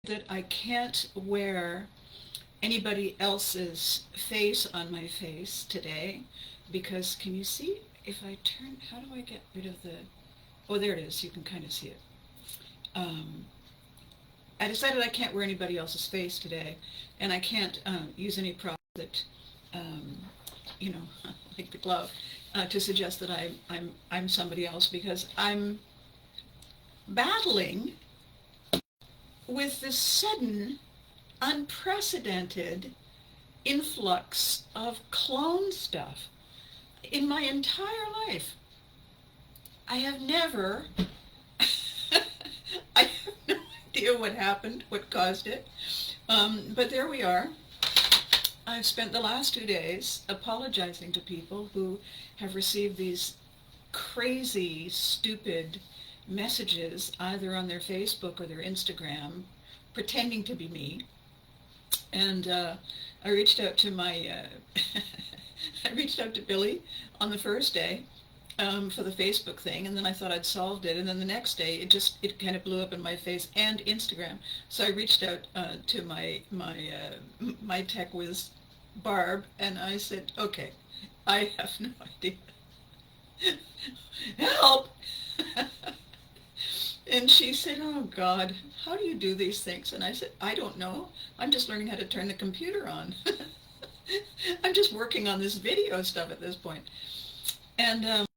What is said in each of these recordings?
that I can't wear anybody else's face on my face today because can you see if I turn, how do I get rid of the, oh there it is, you can kind of see it. Um, I decided I can't wear anybody else's face today and I can't use any product that, um, you know, like the glove, to suggest that I'm somebody else because I'm battling with this sudden, unprecedented influx of clone stuff. In my entire life, I have never, I have no idea what happened, what caused it, but there we are. I've spent the last 2 days apologizing to people who have received these crazy, stupid messages either on their Facebook or their Instagram pretending to be me. And I reached out to my, I reached out to Billy on the first day for the Facebook thing, and then I thought I'd solved it, and then the next day it kind of blew up in my face and Instagram. So I reached out to my tech whiz Barb, and I said, okay, I have no idea. Help! And she said, oh God, how do you do these things? And I said, I don't know. I'm just learning how to turn the computer on. I'm just working on this video stuff at this point. And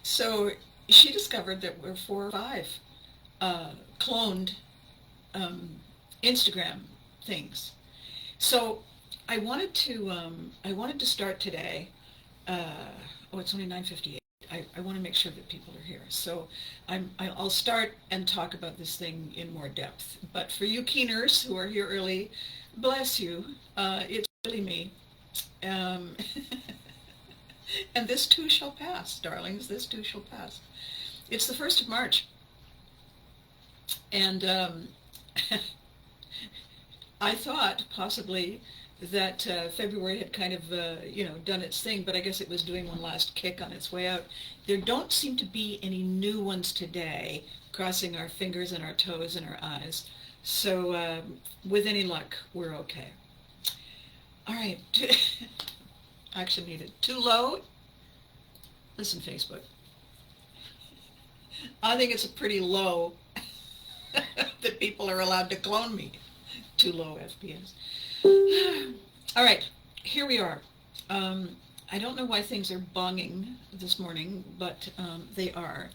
so she discovered that we're 4 or 5 cloned Instagram things. So I wanted to start today. Oh, it's only 9:58. I want to make sure that people are here. So I'll start and talk about this thing in more depth. But for you keeners who are here early, bless you. It's really me. Um, and this too shall pass, darlings. This too shall pass. It's the 1st of March. And I thought possibly that February had kind of, done its thing, but I guess it was doing one last kick on its way out. There don't seem to be any new ones today, crossing our fingers and our toes and our eyes. So with any luck, we're okay. All right. Action needed. Too low? Listen, Facebook. I think it's a pretty low that people are allowed to clone me. Too low FPS. All right, here we are. I don't know why things are bonging this morning, but they are.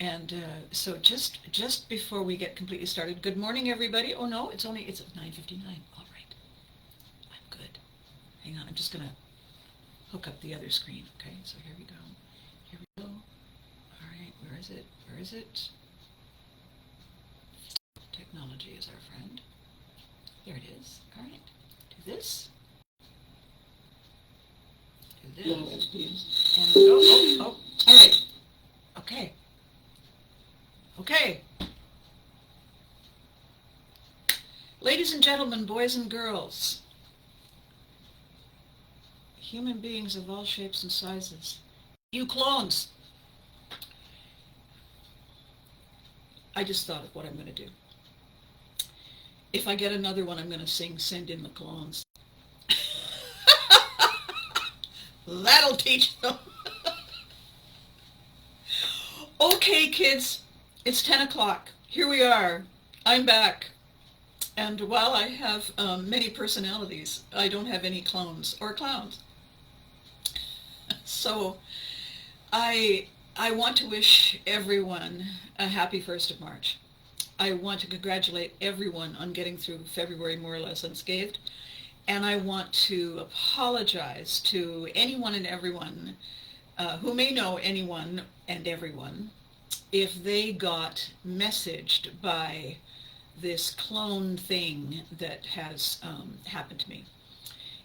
And so just before we get completely started, good morning, everybody. Oh no, it's 9:59. All right, I'm good. Hang on, I'm just gonna hook up the other screen. Okay, so here we go. Here we go. All right, where is it? Where is it? Technology is our friend. There it is. All right. Do this. Do this. And oh. All right. Okay. Okay. Ladies and gentlemen, boys and girls, human beings of all shapes and sizes, you clones, I just thought of what I'm going to do. If I get another one, I'm going to sing Send in the Clones. That'll teach them. Okay, kids, it's 10 o'clock. Here we are. I'm back. And while I have many personalities, I don't have any clones or clowns. So I want to wish everyone a happy 1st of March. I want to congratulate everyone on getting through February more or less unscathed. And I want to apologize to anyone and everyone who may know anyone and everyone if they got messaged by this clone thing that has happened to me.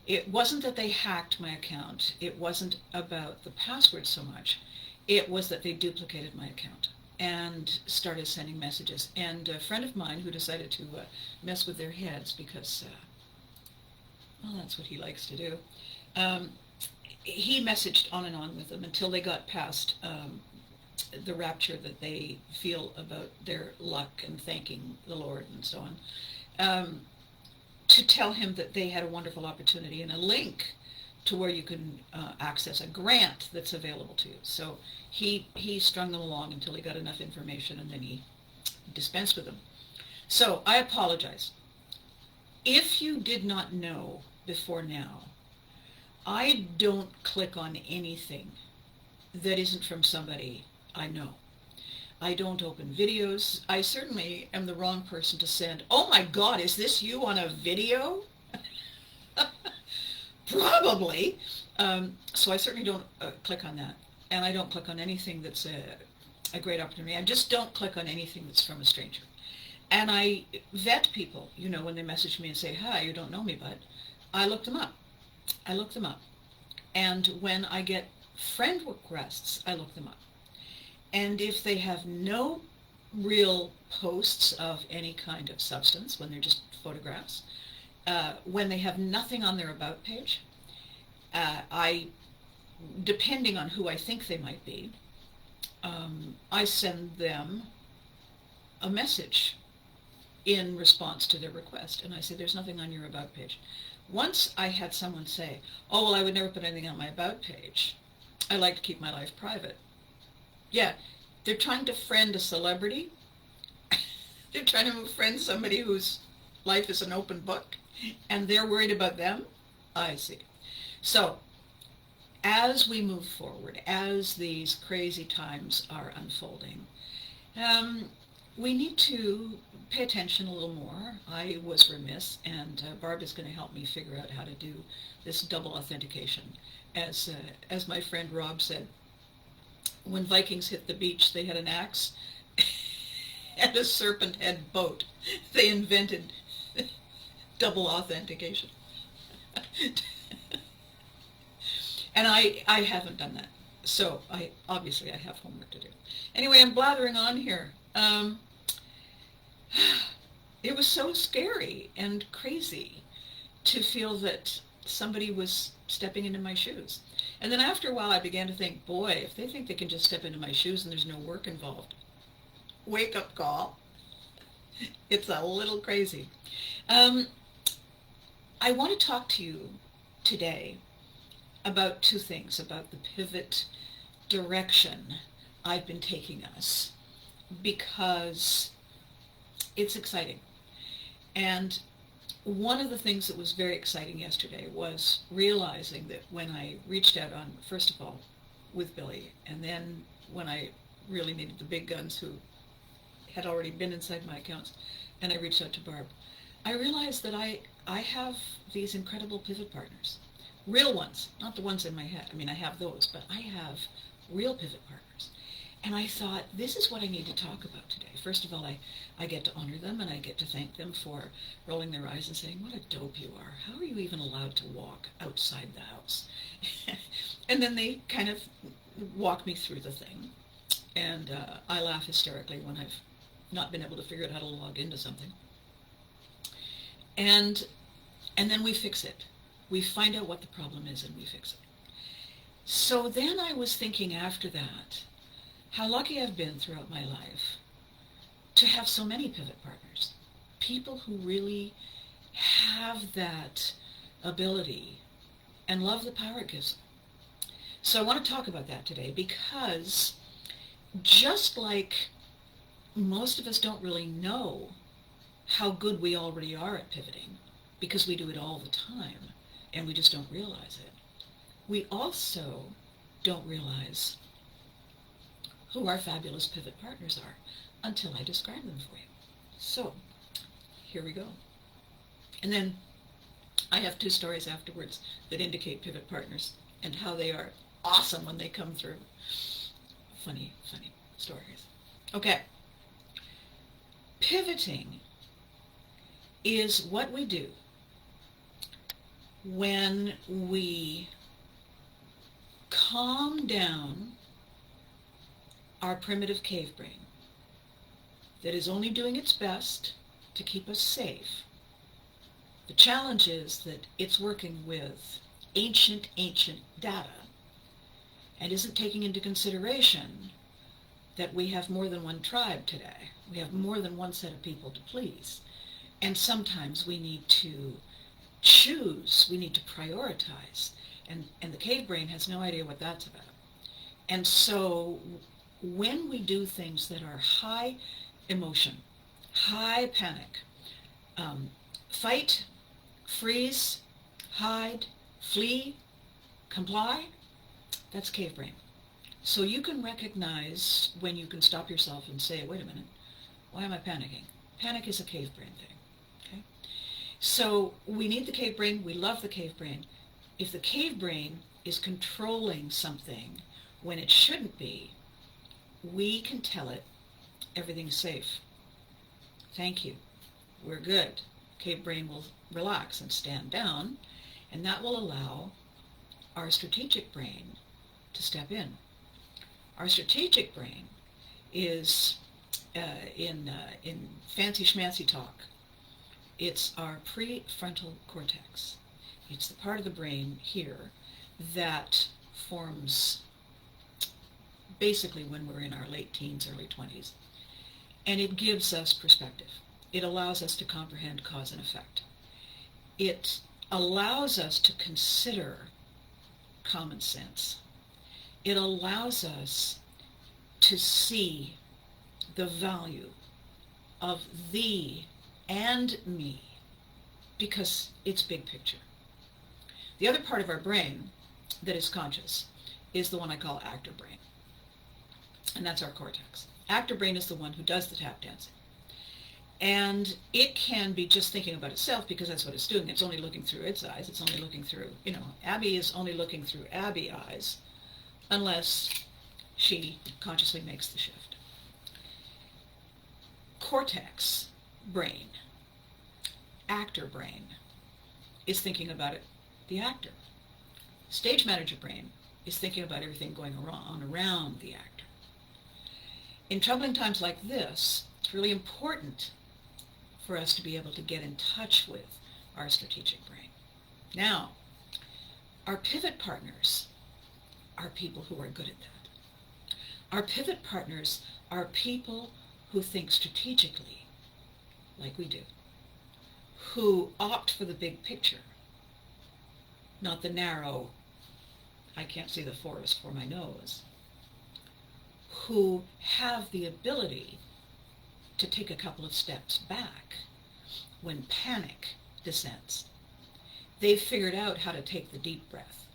It wasn't that they hacked my account. It wasn't about the password so much. It was that they duplicated my account and started sending messages. And a friend of mine who decided to mess with their heads because, well, that's what he likes to do, he messaged on and on with them until they got past the rapture that they feel about their luck and thanking the Lord and so on, to tell him that they had a wonderful opportunity and a link to where you can access a grant that's available to you. So he strung them along until he got enough information, and then he dispensed with them. So I apologize. If you did not know before now, I don't click on anything that isn't from somebody I know. I don't open videos. I certainly am the wrong person to send, "Oh my God, is this you on a video?" Probably. So I certainly don't click on that. And I don't click on anything that's a great opportunity. I just don't click on anything that's from a stranger. And I vet people, when they message me and say, "Hi, you don't know me, but," I look them up. I look them up. And when I get friend requests, I look them up. And if they have no real posts of any kind of substance, when they're just photographs, when they have nothing on their About page, depending on who I think they might be, I send them a message in response to their request. And I say, "There's nothing on your About page." Once I had someone say, "Oh, well, I would never put anything on my About page. I like to keep my life private." Yeah, they're trying to friend a celebrity. They're trying to friend somebody whose life is an open book, and they're worried about them. I see. So, as we move forward, as these crazy times are unfolding, we need to pay attention a little more. I was remiss, and Barb is going to help me figure out how to do this double authentication. As my friend Rob said, when Vikings hit the beach, they had an axe and a serpent head boat. They invented double authentication. And I haven't done that. So obviously I have homework to do. Anyway, I'm blathering on here. It was so scary and crazy to feel that somebody was stepping into my shoes. And then after a while I began to think, boy, if they think they can just step into my shoes and there's no work involved, wake up call. It's a little crazy. I want to talk to you today about two things, about the pivot direction I've been taking us, because it's exciting. And one of the things that was very exciting yesterday was realizing that when I reached out on, first of all, with Billy, and then when I really needed the big guns who had already been inside my accounts, and I reached out to Barb, I realized that I have these incredible pivot partners. Real ones, not the ones in my head. I mean, I have those, but I have real pivot partners. And I thought, this is what I need to talk about today. First of all, I get to honor them, and I get to thank them for rolling their eyes and saying, "What a dope you are. How are you even allowed to walk outside the house?" And then they kind of walk me through the thing. And I laugh hysterically when I've not been able to figure out how to log into something. And then we fix it. We find out what the problem is, and we fix it. So then I was thinking after that, how lucky I've been throughout my life to have so many pivot partners, people who really have that ability and love the power it gives them. So I want to talk about that today, because just like most of us don't really know how good we already are at pivoting, because we do it all the time and we just don't realize it, we also don't realize who our fabulous pivot partners are until I describe them for you. So, here we go. And then I have two stories afterwards that indicate pivot partners and how they are awesome when they come through. Funny stories. Okay. Pivoting is what we do when we calm down our primitive cave brain that is only doing its best to keep us safe. The challenge is that it's working with ancient data and isn't taking into consideration that we have more than one tribe today. We have more than one set of people to please. And sometimes we need to choose, we need to prioritize. And the cave brain has no idea what that's about. And so when we do things that are high emotion, high panic, fight, freeze, hide, flee, comply, that's cave brain. So you can recognize when you can stop yourself and say, wait a minute, why am I panicking? Panic is a cave brain thing. Okay? So we need the cave brain. We love the cave brain. If the cave brain is controlling something when it shouldn't be, we can tell it everything's safe. Thank you. We're good. Cave brain will relax and stand down, and that will allow our strategic brain to step in. Our strategic brain is, in fancy schmancy talk, it's our prefrontal cortex. It's the part of the brain here that forms basically when we're in our late teens, early 20s. And it gives us perspective. It allows us to comprehend cause and effect. It allows us to consider common sense. It allows us to see the value of thee and me because it's big picture. The other part of our brain that is conscious is the one I call actor brain. And that's our cortex. Actor brain is the one who does the tap dancing. And it can be just thinking about itself because that's what it's doing. It's only looking through its eyes. It's only looking through, Abby is only looking through Abby eyes unless she consciously makes the shift. Cortex brain, actor brain, is thinking about it, the actor. Stage manager brain is thinking about everything going on around the actor. In troubling times like this, it's really important for us to be able to get in touch with our strategic brain. Now, our pivot partners are people who are good at that. Our pivot partners are people who think strategically, like we do, who opt for the big picture, not the narrow, I can't see the forest for my nose, who have the ability to take a couple of steps back when panic descends. They've figured out how to take the deep breath.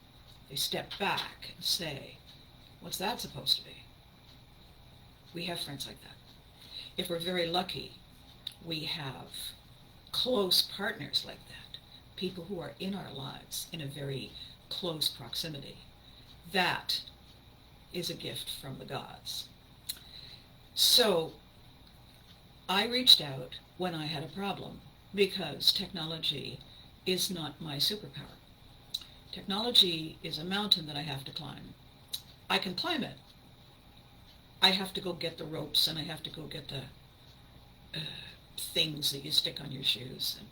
They step back and say, what's that supposed to be? We have friends like that. If we're very lucky, we have close partners like that, people who are in our lives in a very close proximity. That is a gift from the gods. So I reached out when I had a problem because technology is not my superpower. Technology is a mountain that I have to climb. I can climb it. I have to go get the ropes and I have to go get the things that you stick on your shoes. And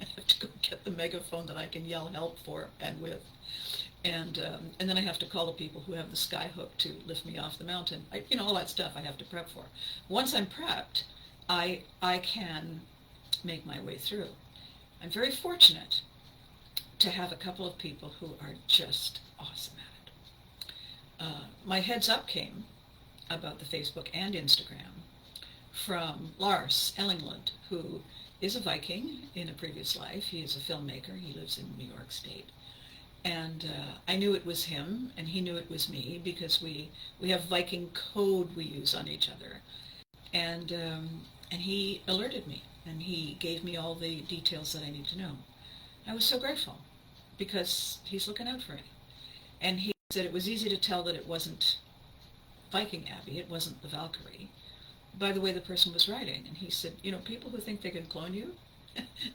I have to go get the megaphone that I can yell help for and with. And then I have to call the people who have the sky hook to lift me off the mountain. All that stuff I have to prep for. Once I'm prepped, I can make my way through. I'm very fortunate to have a couple of people who are just awesome at it. My heads up came about the Facebook and Instagram from Lars Ellingland, who is a Viking in a previous life. He is a filmmaker. He lives in New York State. And I knew it was him, and he knew it was me, because we have Viking code we use on each other. And he alerted me, and he gave me all the details that I need to know. I was so grateful, because he's looking out for me. And he said it was easy to tell that it wasn't Viking Abby, it wasn't the Valkyrie, by the way the person was writing. And he said, people who think they can clone you,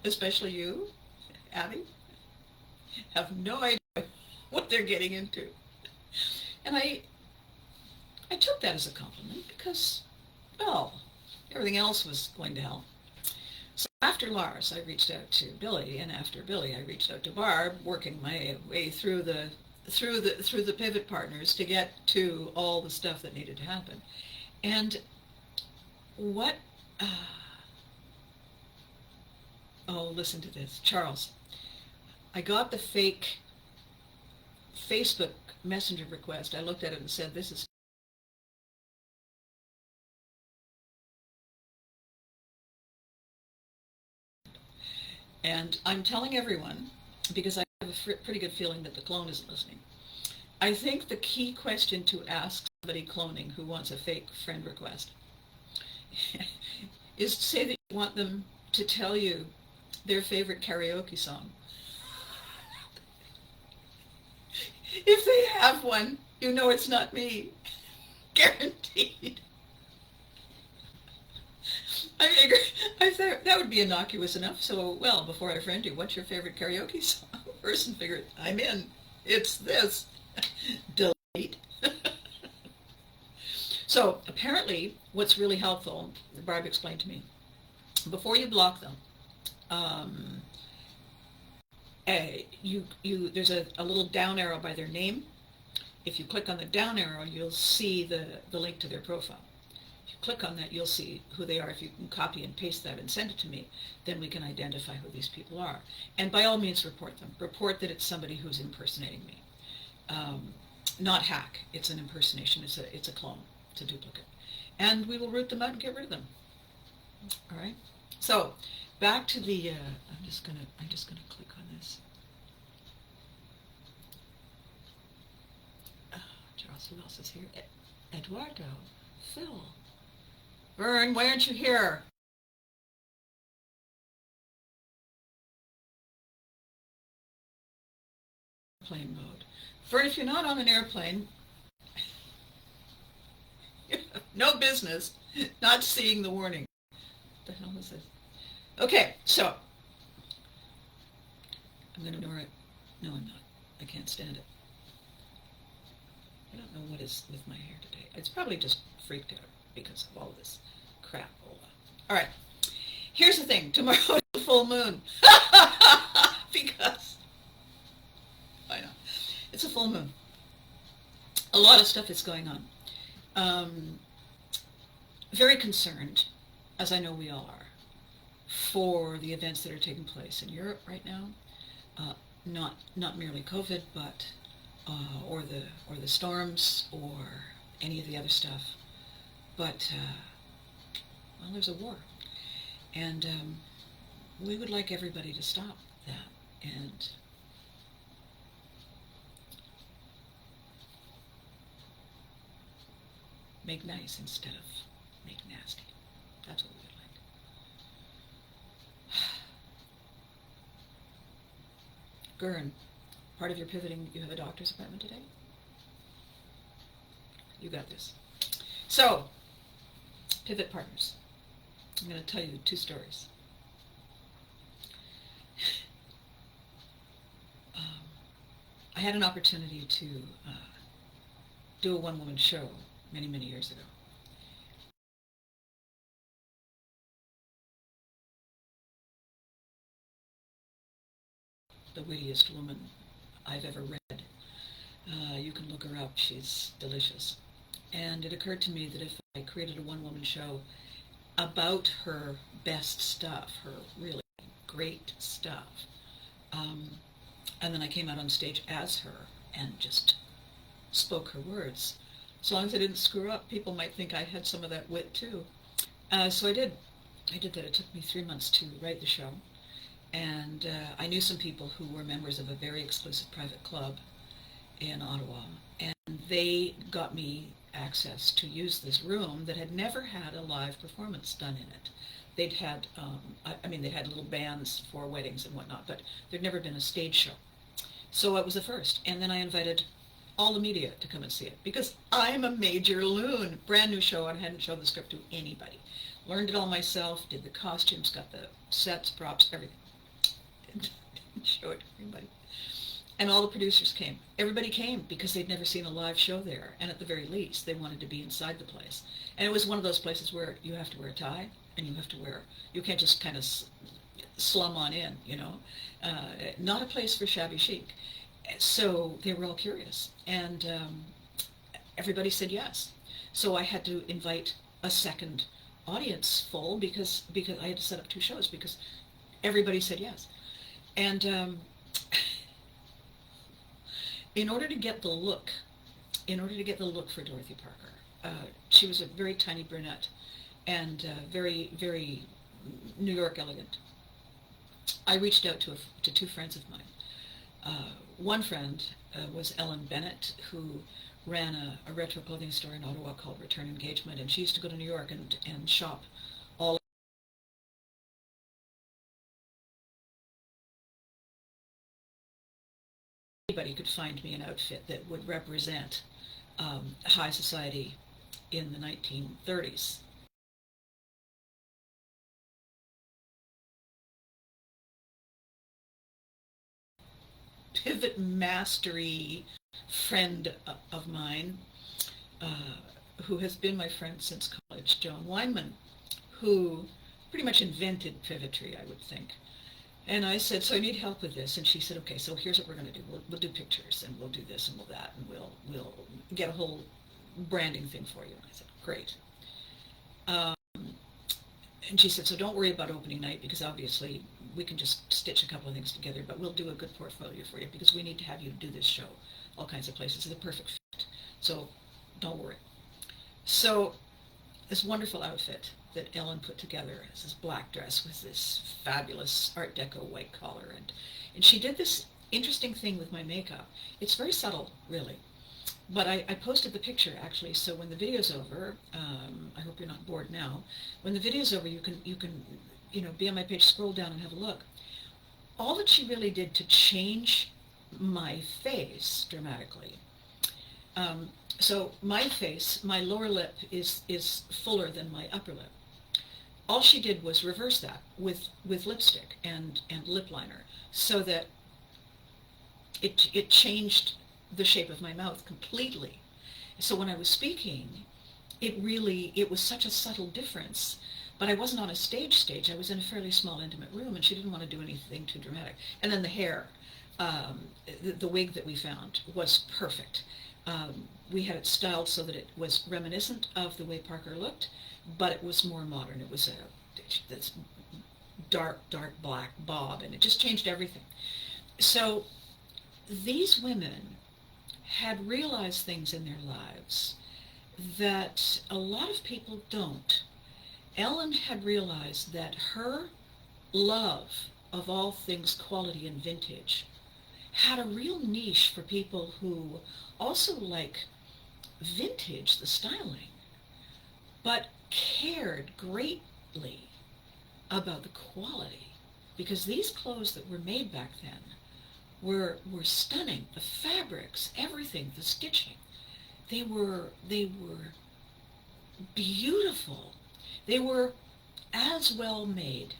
especially you, Abby, have no idea what they're getting into. And I took that as a compliment because, well, everything else was going to hell. So after Lars, I reached out to Billy, and after Billy, I reached out to Barb, working my way through the through the pivot partners to get to all the stuff that needed to happen. And what, uh, oh, listen to this. Charles, I got the fake Facebook Messenger request. I looked at it and said, this is... And I'm telling everyone, because I have a pretty good feeling that the clone isn't listening. I think the key question to ask somebody cloning who wants a fake friend request is to say that you want them to tell you their favorite karaoke song. If they have one, you know it's not me. Guaranteed. I thought that would be innocuous enough. So, well, before I friend you, what's your favorite karaoke song? Person figured, I'm in. It's this. Delete. So, apparently, what's really helpful, Barb explained to me, before you block them, there's a little down arrow by their name. If you click on the down arrow, you'll see the link to their profile. If you click on that, you'll see who they are. If you can copy and paste that and send it to me, then we can identify who these people are. And by all means, report them. Report that it's somebody who's impersonating me. Not hack. It's an impersonation. It's a clone. It's a duplicate. And we will root them out and get rid of them. All right. So back to the. I'm just gonna click on this. Charles, who else is here? Eduardo, Phil, Vern. Why aren't you here? Airplane mode. Vern, if you're not on an airplane, you have no business not seeing the warning. What the hell is this? Okay, so I'm going to ignore it. No, I'm not. I can't stand it. I don't know what is with my hair today. It's probably just freaked out because of all this crap. All right. Here's the thing. Tomorrow is a full moon. Because, I know, it's a full moon. A lot of stuff is going on. Very concerned, as I know we all are, for the events that are taking place in Europe right now. Not merely COVID, but or the storms or any of the other stuff. But well, there's a war, and we would like everybody to stop that and make nice instead of make nasty. That's what we would like. Gurn, part of your pivoting, you have a doctor's appointment today? You got this. So, pivot partners. I'm going to tell you 2 stories. I had an opportunity to do a one-woman show many, many years ago. The wittiest woman I've ever read. You can look her up. She's delicious. And it occurred to me that if I created a one-woman show about her best stuff, her really great stuff, and then I came out on stage as her and just spoke her words, as long as I didn't screw up, people might think I had some of that wit too. So I did. I did that. It took me 3 months to write the show. And I knew some people who were members of a very exclusive private club in Ottawa, and they got me access to use this room that had never had a live performance done in it. They'd had, they had little bands for weddings and whatnot, but there'd never been a stage show. So it was the first. And then I invited all the media to come and see it, because I'm a major loon. Brand new show, and I hadn't shown the script to anybody. Learned it all myself, did the costumes, got the sets, props, everything. Didn't show it to anybody. And all the producers came. Everybody came because they'd never seen a live show there, and at the very least, they wanted to be inside the place. And it was one of those places where you have to wear a tie, and you can't just kind of slum on in, you know. Not a place for shabby chic. So they were all curious, and everybody said yes. So I had to invite a second audience full because I had to set up two shows because everybody said yes. And in order to get the look, in order to get the look for Dorothy Parker, she was a very tiny brunette and very, very New York elegant. I reached out to two friends of mine. One friend was Ellen Bennett, who ran a retro clothing store in Ottawa called Return Engagement, and she used to go to New York and shop all. Anybody could find me an outfit that would represent high society in the 1930s. Pivot mastery friend of mine, uh, who has been my friend since college, Joan Weinman, who pretty much invented pivotry, I would think. And I said, so I need help with this. And she said, okay, so here's what we're going to do. We'll do pictures, and we'll do this, and we'll that, and we'll get a whole branding thing for you. And I said, great. Um, and she said, so don't worry about opening night, because obviously we can just stitch a couple of things together, but we'll do a good portfolio for you, because we need to have you do this show all kinds of places. It's a perfect fit. So don't worry. So this wonderful outfit that Ellen put together, is this black dress with this fabulous Art Deco white collar, and she did this interesting thing with my makeup. It's very subtle, really. But I posted the picture, actually, so when the video's over, I hope you're not bored now. When the video's over, you can be on my page, scroll down and have a look. All that she really did to change my face dramatically. So my face, my lower lip is fuller than my upper lip. All she did was reverse that with lipstick and lip liner, so that it changed the shape of my mouth completely. So when I was speaking, it was such a subtle difference. But I wasn't on a stage. I was in a fairly small, intimate room, and she didn't want to do anything too dramatic. And then the hair, the wig that we found was perfect. We had it styled so that it was reminiscent of the way Parker looked, but it was more modern. It was this dark black bob, and it just changed everything. So these women had realized things in their lives that a lot of people don't. Ellen had realized that her love of all things quality and vintage had a real niche for people who also like vintage, the styling, but cared greatly about the quality, because these clothes that were made back then were stunning. The fabrics, everything, the stitching, they were beautiful. They were as well made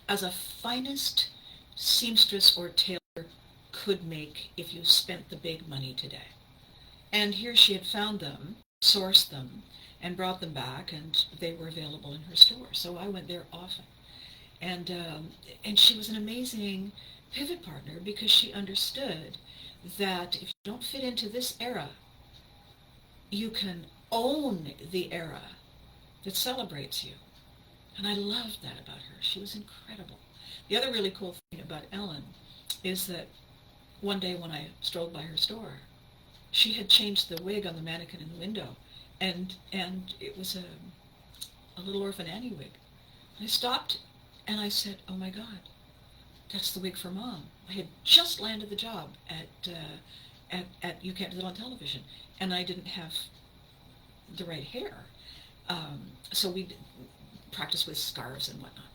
as a finest seamstress or tailor could make if you spent the big money today. And here she had found them, sourced them, and brought them back, and they were available in her store. So I went there often. And she was an amazing pivot partner, because she understood that if you don't fit into this era, you can own the era that celebrates you. And I loved that about her. She was incredible. The other really cool thing about Ellen is that one day when I strolled by her store, she had changed the wig on the mannequin in the window, and it was a little Orphan Annie wig. I stopped and I said, oh my God, that's the wig for Mom. I had just landed the job at You Can't Do That on Television, and I didn't have the right hair. So we practiced with scarves and whatnot.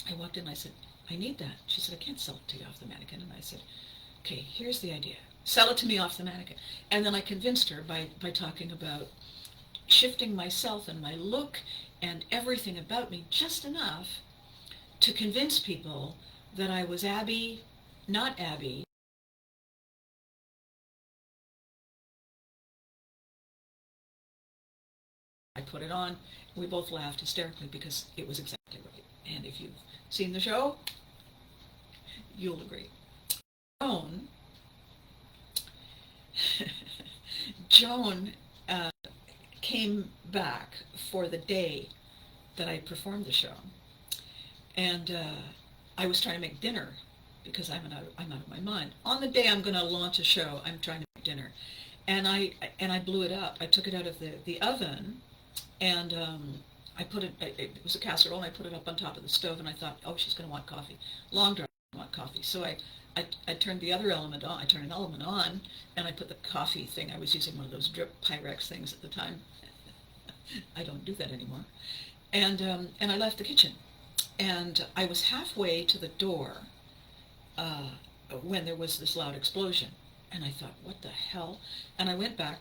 I walked in and I said, I need that. She said, I can't sell it to you off the mannequin. And I said, okay, here's the idea. Sell it to me off the mannequin. And then I convinced her by talking about shifting myself and my look and everything about me just enough to convince people that I was Abby, not Abby. I put it on. We both laughed hysterically because it was exactly right. And if you've seen the show, you'll agree. Joan Joan came back for the day that I performed the show, and I was trying to make dinner because I'm out of my mind. On the day I'm going to launch a show, I'm trying to make dinner, and I blew it up. I took it out of the oven, and I put it was a casserole, and I put it up on top of the stove, and I thought, oh, she's going to want coffee. Long drive, want coffee. So I turned the other element on. I turned an element on, and I put the coffee thing. I was using one of those drip Pyrex things at the time. I don't do that anymore. And I left the kitchen. And I was halfway to the door when there was this loud explosion. And I thought, what the hell? And I went back,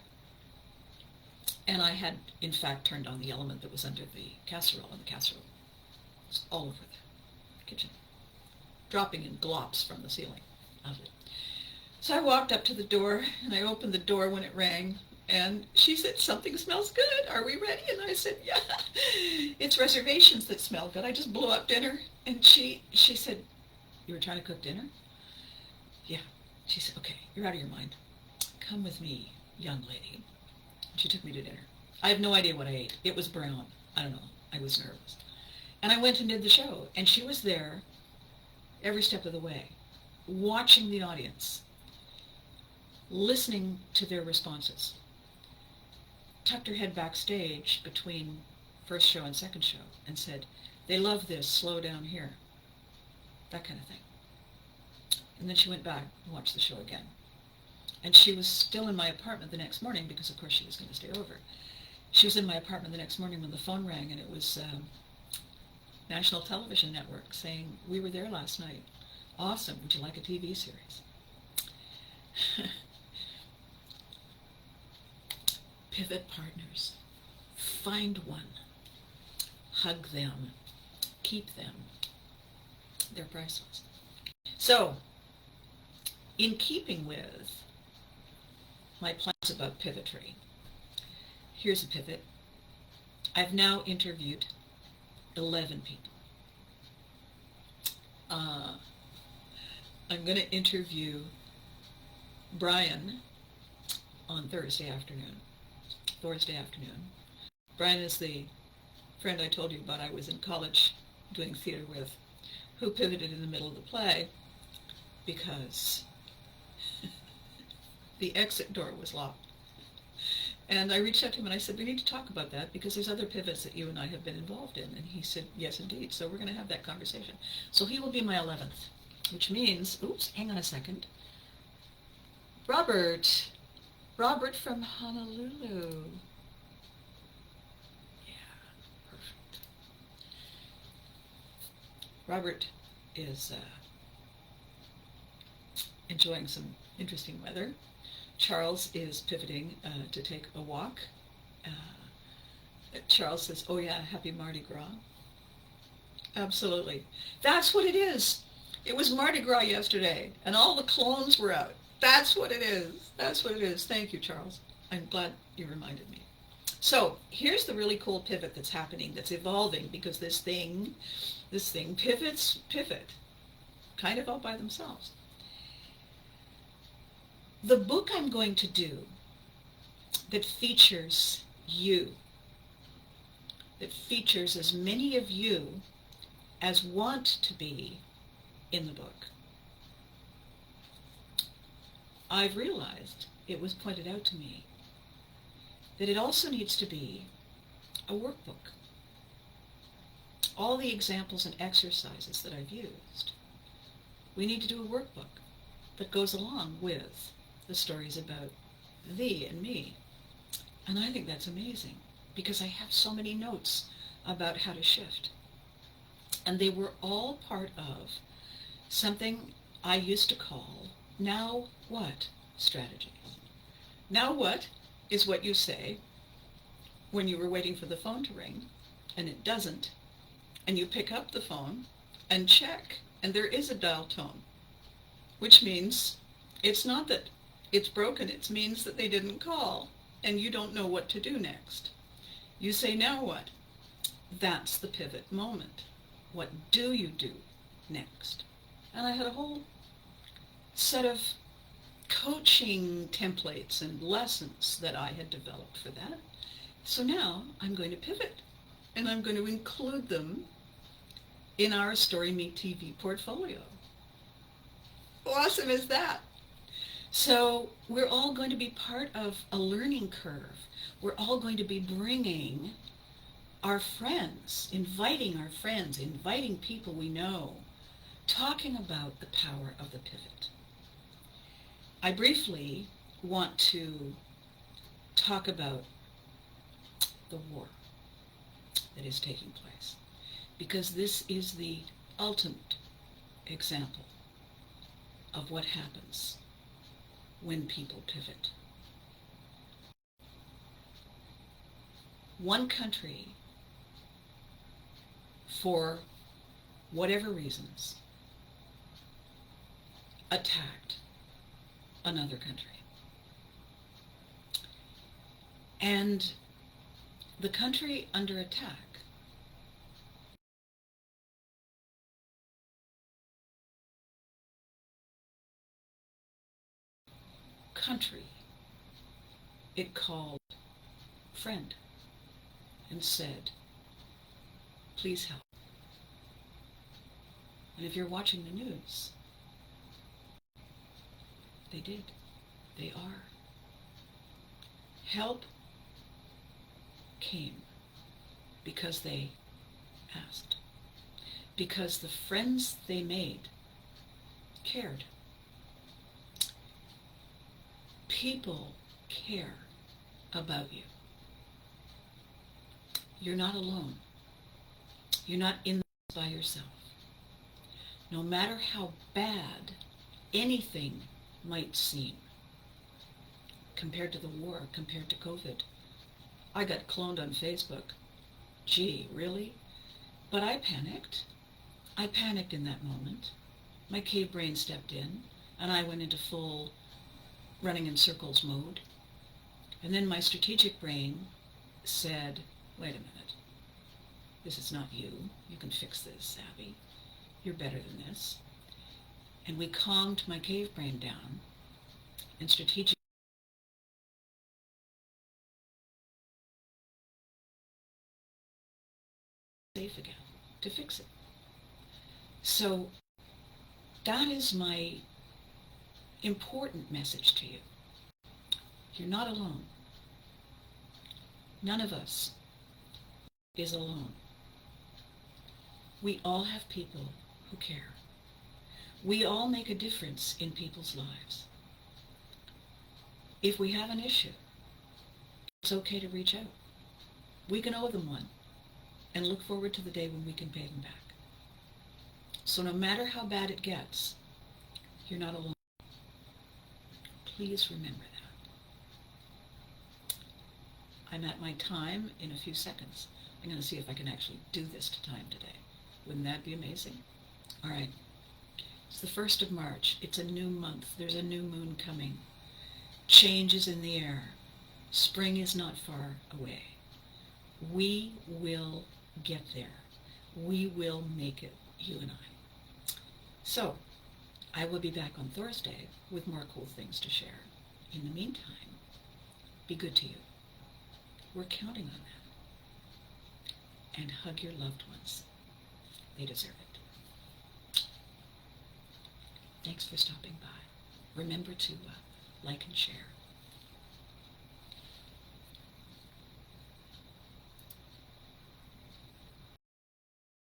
and I had, in fact, turned on the element that was under the casserole, and the casserole was all over the kitchen, dropping in glops from the ceiling of it. So I walked up to the door, and I opened the door when it rang, and she said, something smells good. Are we ready? And I said, yeah, it's reservations that smell good. I just blew up dinner. And she said, you were trying to cook dinner? Yeah. She said, okay, you're out of your mind. Come with me, young lady. She took me to dinner. I have no idea what I ate. It was brown. I don't know. I was nervous. And I went and did the show, and she was there every step of the way, watching the audience, listening to their responses. Tucked her head backstage between first show and second show and said, they love this, slow down here. That kind of thing. And then she went back and watched the show again. And she was still in my apartment the next morning because, of course, she was going to stay over. She was in my apartment the next morning when the phone rang, and it was National Television Network saying, we were there last night. Awesome. Would you like a TV series? Pivot partners. Find one. Hug them. Keep them. They're priceless. So, in keeping with my plans about pivotry, here's a pivot. I've now interviewed 11 people. I'm going to interview Brian on Thursday afternoon. Brian is the friend I told you about I was in college doing theater with, who pivoted in the middle of the play because the exit door was locked. And I reached out to him and I said, we need to talk about that because there's other pivots that you and I have been involved in. And he said, yes, indeed. So we're going to have that conversation. So he will be my 11th, which means, oops, hang on a second. Robert from Honolulu. Yeah, perfect. Robert is enjoying some interesting weather. Charles is pivoting to take a walk. Charles says, oh yeah, happy Mardi Gras. Absolutely. That's what it is. It was Mardi Gras yesterday, and all the clones were out. That's what it is. That's what it is. Thank you, Charles. I'm glad you reminded me. So here's the really cool pivot that's happening, that's evolving, because this thing pivot, kind of all by themselves. The book I'm going to do that features you, that features as many of you as want to be in the book, I've realized, it was pointed out to me, that it also needs to be a workbook. All the examples and exercises that I've used, we need to do a workbook that goes along with the stories about thee and me. And I think that's amazing, because I have so many notes about how to shift. And they were all part of something I used to call now what strategies. Now what is what you say when you were waiting for the phone to ring and it doesn't, and you pick up the phone and check, and there is a dial tone, which means it's not that it's broken, it means that they didn't call and you don't know what to do next. You say, now what? That's the pivot moment. What do you do next? And I had a whole set of coaching templates and lessons that I had developed for that. So now I'm going to pivot, and I'm going to include them in our Story Me TV portfolio. Awesome is that? So we're all going to be part of a learning curve. We're all going to be bringing our friends, inviting people we know, talking about the power of the pivot. I briefly want to talk about the war that is taking place, because this is the ultimate example of what happens when people pivot. One country, for whatever reasons, attacked another country. And the country under attack it called friend and said, please help. And if you're watching the news, they did. They are. Help came because they asked. Because the friends they made cared. People care about you. You're not alone. You're not in this by yourself. No matter how bad anything might seem, compared to the war, compared to COVID. I got cloned on Facebook. Gee, really? But I panicked. I panicked in that moment. My cave brain stepped in, and I went into full running in circles mode. And then my strategic brain said, wait a minute. This is not you. You can fix this, Abby. You're better than this. And we calmed my cave brain down, and strategic safe again to fix it. So that is my important message to you. You're not alone. None of us is alone. We all have people who care. We all make a difference in people's lives. If we have an issue, it's okay to reach out. We can owe them one and look forward to the day when we can pay them back. So no matter how bad it gets, you're not alone. Please remember that. I'm at my time in a few seconds. I'm going to see if I can actually do this to time today. Wouldn't that be amazing? All right. It's the 1st of March. It's a new month. There's a new moon coming. Change is in the air. Spring is not far away. We will get there. We will make it, you and I. So, I will be back on Thursday with more cool things to share. In the meantime, be good to you. We're counting on that. And hug your loved ones. They deserve it. Thanks for stopping by. Remember to like and share.